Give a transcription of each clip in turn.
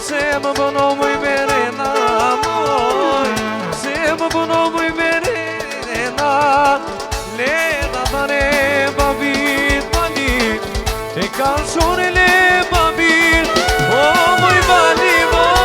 Se më bëno mëj merena moj, se më bëno mëj merena, leda tane babit balit, e kalsone le babit, o mëj bali moj.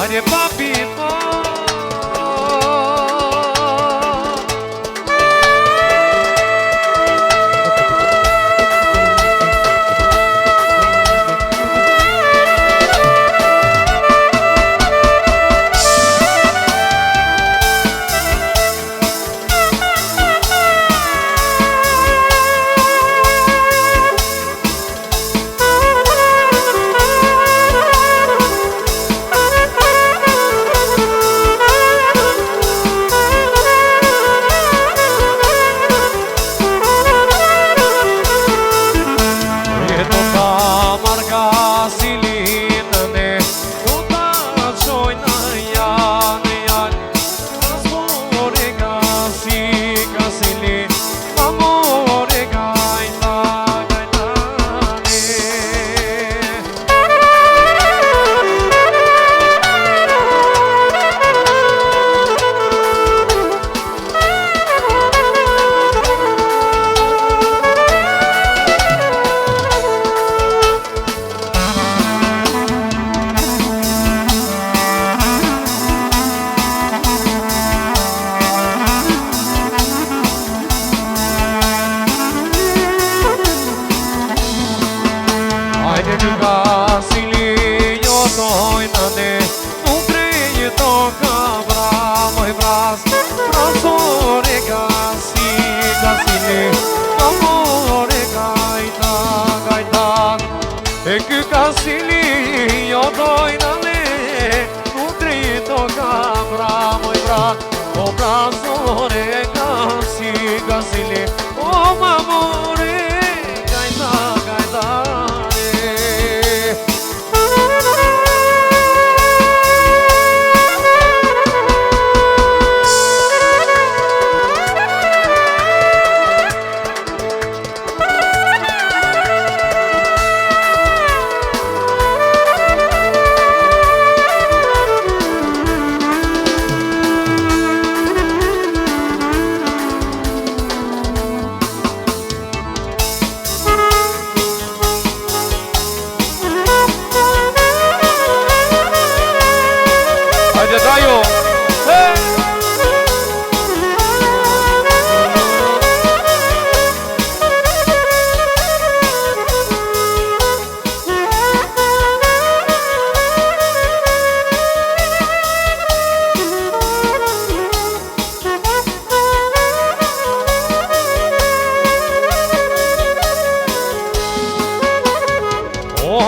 Hadi papi zore si gazile o mamore gajta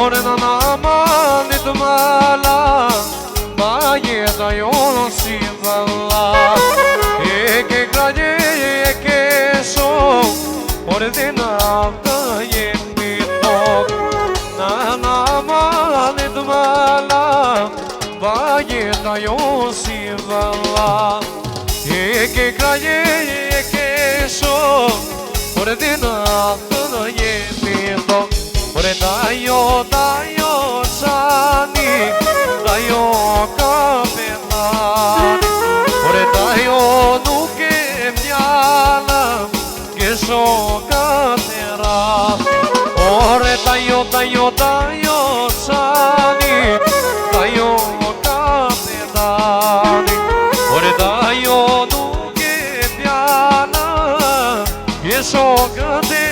Ore në namanit mala ma jeta jonë si vëlla e ke kranje e ke shok ore dhe në aftë jemi tok në namanit mala ma jeta jonë si vëlla e ke kranje e ke shok ore dhe në aftë jemi tok ore dajo qani, dajo kapetani ore dajo nuk e mjalëm, ke shokat e rap ore dajo qani, dajo kapetani ore dajo nuk e mjalëm, ke shokat e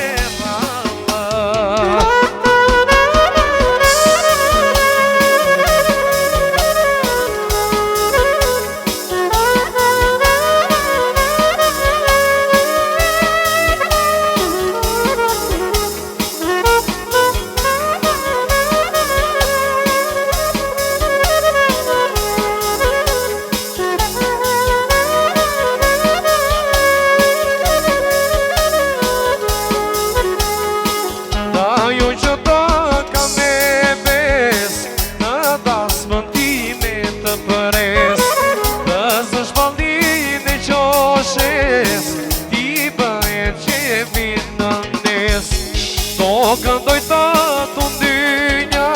këndoj të ndynja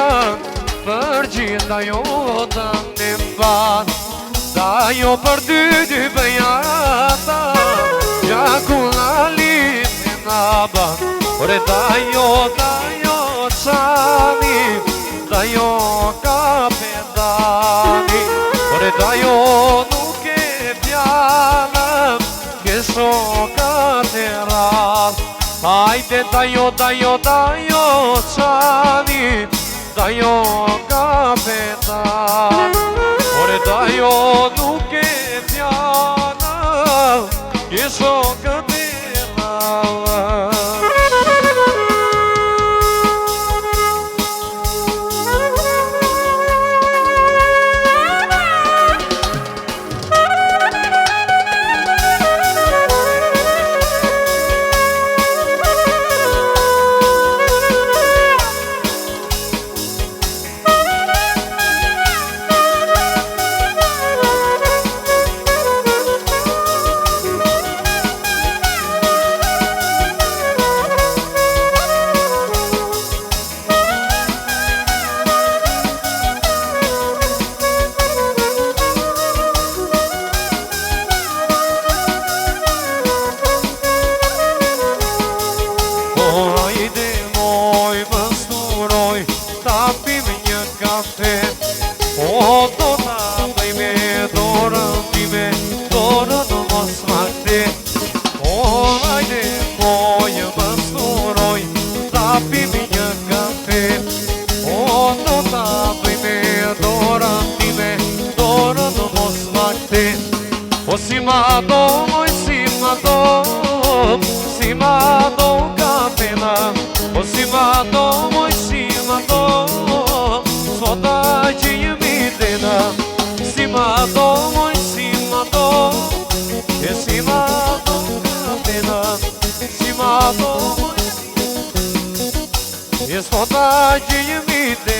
për gjithë dajo të në mban dajo për dy bëjata gjakullali në naban ore dajo qani dajo kapetani ore dajo nuk e pjanëm ke shokat e ras Hajde dajo qani, dajo kapetan ore dajo nuk e pjana, ke shokët e rrallë si ma do kapena si ma do sota që jemi dena si ma do si ma do ka pena, si ma do mojësia. E s'fonda gjë jemi të